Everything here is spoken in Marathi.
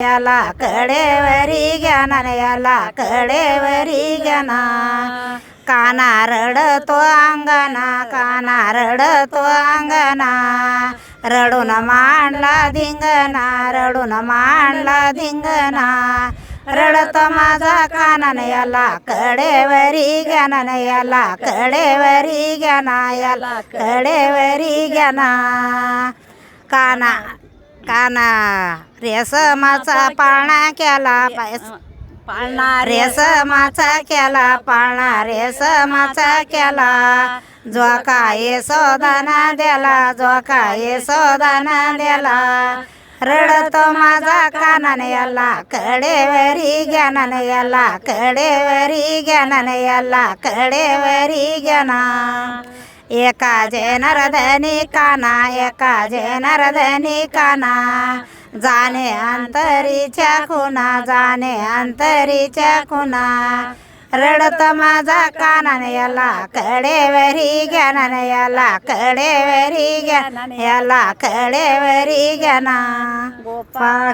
याला कडेवरी ज्ञाना याला कडेवरी ज्ञाना काना रडतो अंगना काना रडतो अंगना रडून मांडला धिंगणा रडून मांडला धिंगणा रडत माझा कानन याला कडेवरी ज्ञाना याला कडेवरी ज्ञाना याला कडेवरी ज्ञाना काना काना रेशमाचा पाळणा केला पाळणा रेशमाचा केला पाळणा रेशमाचा केला जो काय सोदाना द्याला जो काय सोदाना द्याला रडत माझा कानन याला कडेवरी ज्ञानन याला कडेवरी ज्ञानन याला कडेवरी ज्ञाना एका जनार्दनी काना एका जनार्दनी काना जाणे अंतरीच्या खुना जाणे अंतरीच्या खुना रडत माझा कानन याला कडेवरी ज्ञानन याला कडेवरी ज्ञानन याला कडेवरी ज्ञाना गोपाळ